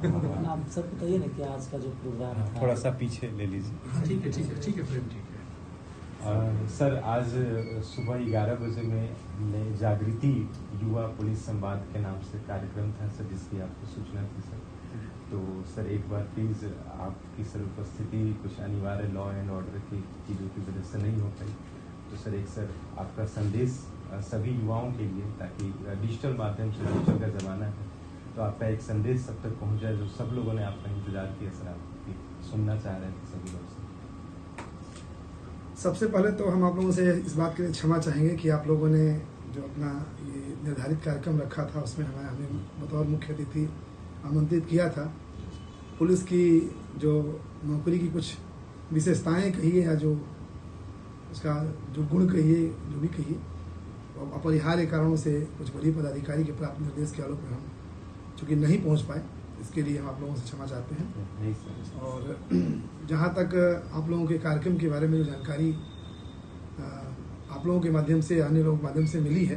आप सब बताइए ना कि आज का जो प्रोग्राम था। थोड़ा सा पीछे ले लीजिए। ठीक है फ्रेम ठीक है। सर, आज सुबह 11 बजे में जागृति युवा पुलिस संवाद के नाम से कार्यक्रम था सर, जिसकी आपको सूचना थी सर। तो सर एक बार प्लीज़ आपकी सर उपस्थिति कुछ अनिवार्य लॉ एंड ऑर्डर की चीज़ों की वजह से नहीं हो पाई, तो सर आपका संदेश सभी युवाओं के लिए, ताकि डिजिटल माध्यम से, डिजिटल का ज़माना है, तो आपका एक संदेश सब तक पहुंच जाए, जो सब लोगों ने आपका इंतजार किया सर, आप सुनना चाह रहे थे सभी लोग से। सबसे पहले तो हम आप लोगों से इस बात के लिए क्षमा चाहेंगे कि आप लोगों ने जो अपना ये निर्धारित कार्यक्रम रखा था उसमें हमें बतौर मुख्य अतिथि आमंत्रित किया था। पुलिस की जो नौकरी की कुछ विशेषताएं कहिए या जो उसका जो गुण कहिए, जो भी कहिए, अपरिहार्य कारणों से कुछ बड़ी पदाधिकारी के प्राप्त निर्देश के आलोक में हम चूँकि नहीं पहुंच पाए, इसके लिए हम आप लोगों से क्षमा चाहते हैं। और जहां तक आप लोगों के कार्यक्रम के बारे में जो जानकारी आप लोगों के माध्यम से, अन्य लोगों के माध्यम से मिली है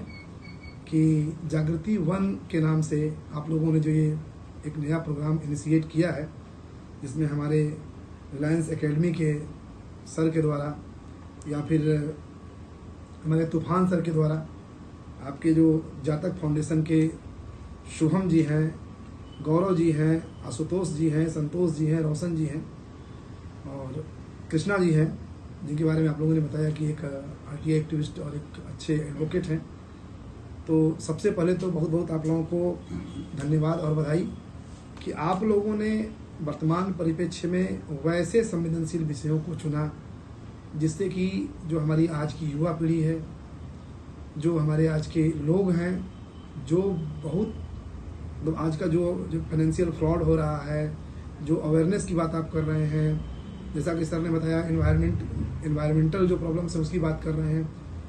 कि जागृति 1 के नाम से आप लोगों ने जो ये एक नया प्रोग्राम इनिशिएट किया है, जिसमें हमारे रिलायंस एकेडमी के सर के द्वारा या फिर हमारे तूफान सर के द्वारा, आपके जो जातक फाउंडेशन के शुभम जी हैं, गौरव जी हैं, आशुतोष जी हैं, संतोष जी हैं, रोशन जी हैं और कृष्णा जी हैं, जिनके बारे में आप लोगों ने बताया कि एक आरटीआई एक्टिविस्ट और एक अच्छे एडवोकेट हैं। तो सबसे पहले तो बहुत बहुत आप लोगों को धन्यवाद और बधाई कि आप लोगों ने वर्तमान परिप्रेक्ष्य में वैसे संवेदनशील विषयों को चुना जिससे कि जो हमारी आज की युवा पीढ़ी है, जो हमारे आज के लोग हैं, जो बहुत मतलब आज का जो फाइनेंशियल फ्रॉड हो रहा है, जो अवेयरनेस की बात आप कर रहे हैं, जैसा कि सर ने बताया इन्वायरमेंटल जो प्रॉब्लम्स है उसकी बात कर रहे हैं,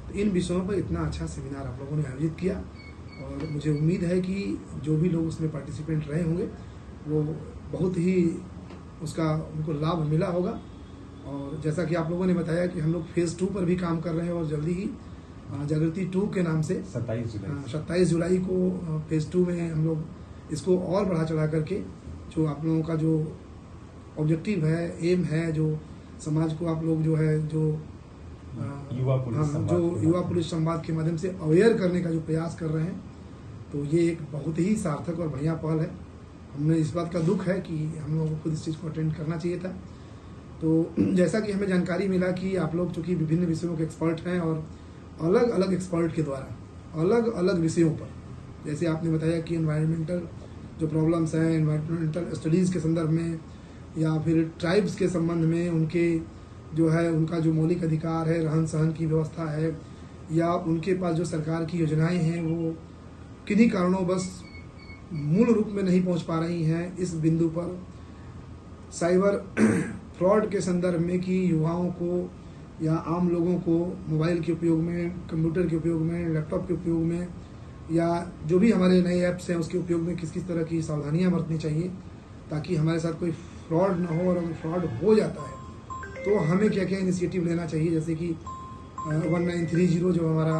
तो इन विषयों पर इतना अच्छा सेमिनार आप लोगों ने आयोजित किया और मुझे उम्मीद है कि जो भी लोग उसमें पार्टिसिपेंट रहे होंगे वो बहुत ही उसका उनको लाभ मिला होगा। और जैसा कि आप लोगों ने बताया कि हम लोग फेज़ 2 पर भी काम कर रहे हैं और जल्दी ही जागृति 2 के नाम से 27 जुलाई को फेज़ 2 में हम लोग इसको और बढ़ा चढ़ा करके जो आप लोगों का जो ऑब्जेक्टिव है, एम है, जो समाज को आप लोग जो है जो युवा पुलिस संवाद के माध्यम से अवेयर करने का जो प्रयास कर रहे हैं, तो ये एक बहुत ही सार्थक और बढ़िया पहल है। हमें इस बात का दुख है कि हम लोगों को खुद इस चीज़ को अटेंड करना चाहिए था। तो जैसा कि हमें जानकारी मिला कि आप लोग चूँकि विभिन्न विषयों के एक्सपर्ट हैं और अलग अलग एक्सपर्ट के द्वारा अलग अलग विषयों पर, जैसे आपने बताया कि एनवायरमेंटल जो प्रॉब्लम्स हैं, एनवायरमेंटल स्टडीज़ के संदर्भ में या फिर ट्राइब्स के संबंध में उनके जो है उनका जो मौलिक अधिकार है, रहन सहन की व्यवस्था है, या उनके पास जो सरकार की योजनाएं हैं वो किन्हीं कारणों बस मूल रूप में नहीं पहुंच पा रही हैं, इस बिंदु पर साइबर फ्रॉड के संदर्भ में कि युवाओं को या आम लोगों को मोबाइल के उपयोग में, कंप्यूटर के उपयोग में, लैपटॉप के उपयोग में या जो भी हमारे नए ऐप्स हैं उसके उपयोग में किस किस तरह की सावधानियां बरतनी चाहिए ताकि हमारे साथ कोई फ्रॉड ना हो, और अगर फ्रॉड हो जाता है तो हमें क्या क्या इनिशिएटिव लेना चाहिए, जैसे कि 1930 जो हमारा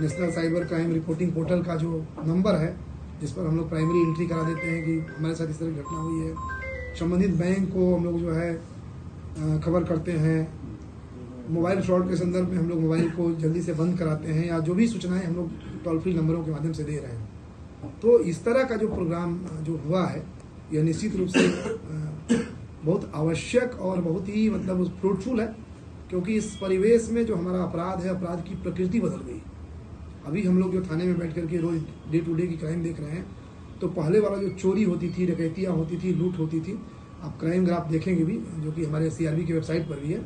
national cyber crime reporting portal का जो नंबर है, जिस पर हम लोग प्राइमरी एंट्री करा देते हैं कि हमारे साथ इस तरह की घटना हुई है। संबंधित बैंक को हम लोग जो है खबर करते हैं। मोबाइल फ्रॉड के संदर्भ में हम लोग मोबाइल को जल्दी से बंद कराते हैं, या जो भी सूचनाएं हम लोग टोल फ्री नंबरों के माध्यम से दे रहे हैं। तो इस तरह का जो प्रोग्राम जो हुआ है यह निश्चित रूप से बहुत आवश्यक और बहुत ही मतलब फ्रूटफुल है, क्योंकि इस परिवेश में जो हमारा अपराध है, अपराध की प्रकृति बदल गई। अभी हम लोग जो थाने में बैठ करके रोज डे टू डे की क्राइम देख रहे हैं, तो पहले वाला जो चोरी होती थी, डकैतियाँ होती थी, लूट होती थी, आप क्राइम ग्राफ देखेंगे भी जो कि हमारे CRB की वेबसाइट पर भी है,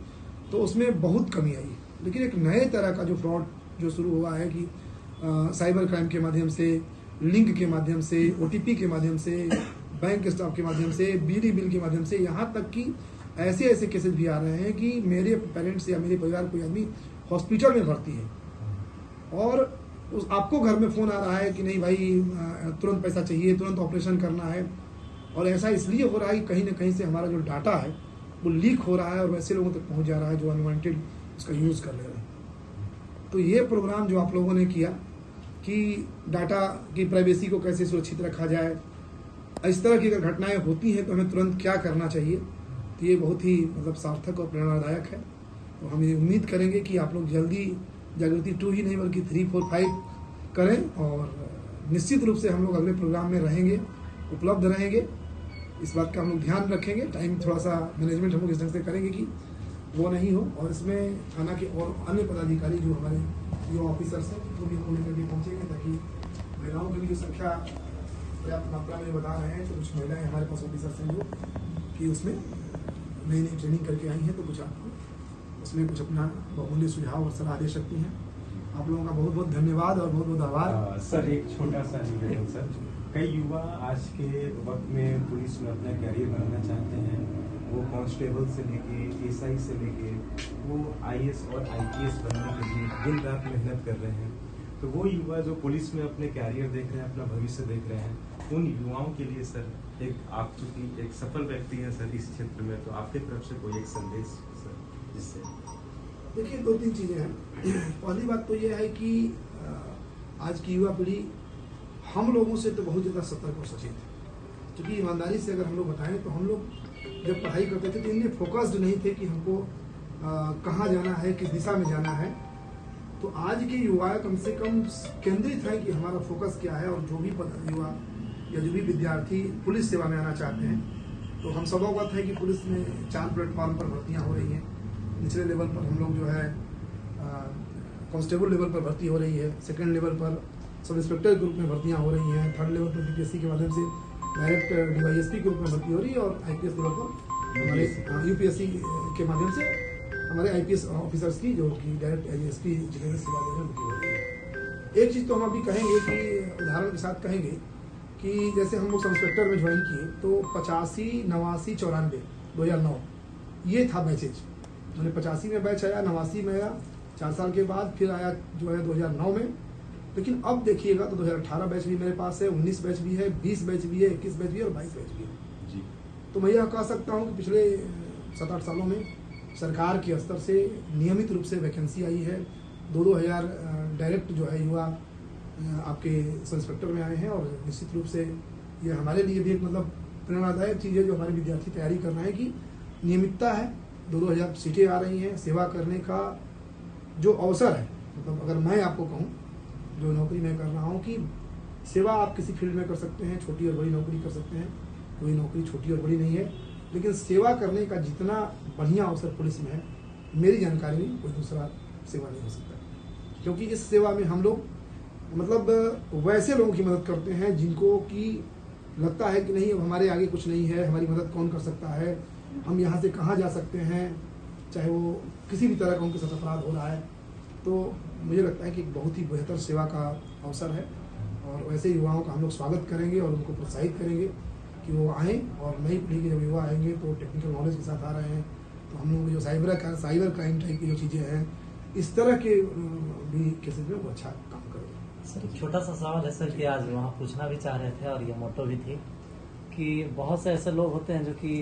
तो उसमें बहुत कमी आई। लेकिन एक नए तरह का जो फ्रॉड जो शुरू हुआ है कि साइबर क्राइम के माध्यम से, लिंक के माध्यम से, OTP के माध्यम से, बैंक स्टाफ के माध्यम से, बिजली बिल के माध्यम से, यहाँ तक कि ऐसे ऐसे केसेस भी आ रहे हैं कि मेरे पेरेंट्स या मेरे परिवार कोई आदमी हॉस्पिटल में भर्ती है और आपको घर में फ़ोन आ रहा है कि नहीं भाई तुरंत पैसा चाहिए, तुरंत ऑपरेशन करना है। और ऐसा इसलिए हो रहा है कि कहीं ना कहीं से हमारा जो डाटा है वो लीक हो रहा है और वैसे लोगों तक पहुंच जा रहा है जो अनवांटेड उसका यूज़ कर ले रहे हैं। तो ये प्रोग्राम जो आप लोगों ने किया कि डाटा की प्राइवेसी को कैसे सुरक्षित रखा जाए, इस तरह की अगर घटनाएं होती हैं तो हमें तुरंत क्या करना चाहिए, तो ये बहुत ही मतलब सार्थक और प्रेरणादायक है। तो हम ये उम्मीद करेंगे कि आप लोग जल्दी जागृति 2 ही नहीं बल्कि 3, 4, 5 करें, और निश्चित रूप से हम लोग अगले प्रोग्राम में रहेंगे, उपलब्ध रहेंगे। इस बात का हम लोग ध्यान रखेंगे, टाइम थोड़ा सा मैनेजमेंट हम लोग इस ढंग से करेंगे कि वो नहीं हो, और इसमें थाना के और अन्य पदाधिकारी जो हमारे युवा ऑफिसर्स हैं वो भी हम लेकर के पहुँचेंगे, ताकि महिलाओं की भी जो संख्या पर्याप्त मात्रा में बता रहे हैं, तो कुछ महिलाएं हमारे पास ऑफिसर्स हैं जो कि उसमें नई नई ट्रेनिंग करके आई हैं, तो कुछ आपको उसमें कुछ अपना बहुमूल्य सुझाव और सलाह दे सकती हैं। आप लोगों का बहुत बहुत धन्यवाद और बहुत बहुत आभार। सर एक छोटा सा निवेदन सर, कई युवा आज के वक्त में पुलिस में अपना कैरियर बनाना चाहते हैं, वो कांस्टेबल से लेके एसआई से लेके वो आईएएस और आईपीएस बनने के लिए दिन रात मेहनत कर रहे हैं। तो वो युवा जो पुलिस में अपने कैरियर देख रहे हैं, अपना भविष्य देख रहे हैं, उन युवाओं के लिए सर एक आप चूंकि एक सफल व्यक्ति हैं सर इस क्षेत्र में, तो आपके तरफ से कोई एक संदेश सर जिससे। देखिए 2-3 चीज़ें हैं। पहली बात तो ये है कि आज की युवा पीढ़ी हम लोगों से तो बहुत ज़्यादा सतर्क और सचेत है, क्योंकि ईमानदारी से अगर हम लोग बताएं तो हम लोग जब पढ़ाई करते थे तो इनमें फोकस्ड नहीं थे कि हमको कहाँ जाना है, किस दिशा में जाना है। तो आज के युवा कम से कम केंद्रित हैं कि हमारा फोकस क्या है, और जो भी युवा या जो भी विद्यार्थी पुलिस सेवा में आना चाहते हैं, तो हम सब अवगत है कि पुलिस में 4 प्लेटफॉर्म पर भर्तियाँ हो रही हैं। निचले लेवल पर हम लोग जो है कांस्टेबल लेवल पर भर्ती हो रही है, सेकंड लेवल पर सब इंस्पेक्टर के रूप में भर्तियाँ हो रही हैं, थर्ड लेवल पर बीपीएससी के माध्यम से डायरेक्ट डीवाईएसपी के रूप में भर्ती हो रही है, और आईपीएस लेवल पर हमारे यूपीएससी के माध्यम से हमारे आईपीएस ऑफिसर्स की जो कि डायरेक्ट एसपी जिले में सेवा देने में हो रही है। एक चीज़ तो हम अभी कहेंगे कि उदाहरण के साथ कहेंगे कि जैसे हम लोग सब इंस्पेक्टर में ज्वाइन किए तो 85, 89, 94 2009 ये था बैचेज। मैंने 85 में बैच आया, 89 में आया, 4 साल के बाद फिर आया जो है 2009 में। लेकिन अब देखिएगा तो 2018 बैच भी मेरे पास है, 19 बैच भी है, 20 बैच भी है, 21 बैच भी है और 22 बैच भी है जी। तो मैं यह कह सकता हूँ कि पिछले 7-8 सालों में सरकार के स्तर से नियमित रूप से वैकेंसी आई है। 2-2000 डायरेक्ट जो है युवा आपके सब इंस्पेक्टर में आए हैं, और निश्चित रूप से ये हमारे लिए भी एक मतलब प्रेरणादायक चीज़ है जो हमारे विद्यार्थी तैयारी कर रहे हैं कि नियमितता है, 2-2000 सीटें आ रही हैं, सेवा करने का जो अवसर है। मतलब अगर मैं आपको कहूँ जो नौकरी मैं कर रहा हूँ कि सेवा आप किसी फील्ड में कर सकते हैं, छोटी और बड़ी नौकरी कर सकते हैं, कोई नौकरी छोटी और बड़ी नहीं है, लेकिन सेवा करने का जितना बढ़िया अवसर पुलिस में है, मेरी जानकारी में कोई दूसरा सेवा नहीं हो सकता। क्योंकि इस सेवा में हम लोग मतलब वैसे लोगों की मदद करते हैं जिनको कि लगता है कि नहीं अब हमारे आगे कुछ नहीं है, हमारी मदद कौन कर सकता है, हम यहाँ से कहाँ जा सकते हैं, चाहे वो किसी भी तरह का उनके साथ अपराध हो रहा है। तो मुझे लगता है कि एक बहुत ही बेहतर सेवा का अवसर है, और वैसे युवाओं का हम लोग स्वागत करेंगे और उनको प्रोत्साहित करेंगे कि वो आएँ। और नई पीढ़ी के जब युवा आएंगे तो टेक्निकल नॉलेज के साथ आ रहे हैं, तो हम लोग जो साइबर क्राइम टाइप की जो चीज़ें हैं, इस तरह के भी केसेज में वो अच्छा काम करेंगे। सर एक छोटा सा सवाल है सर कि आज वहाँ पूछना भी चाह रहे थे और ये मोटो भी थी कि बहुत से ऐसे लोग होते हैं जो कि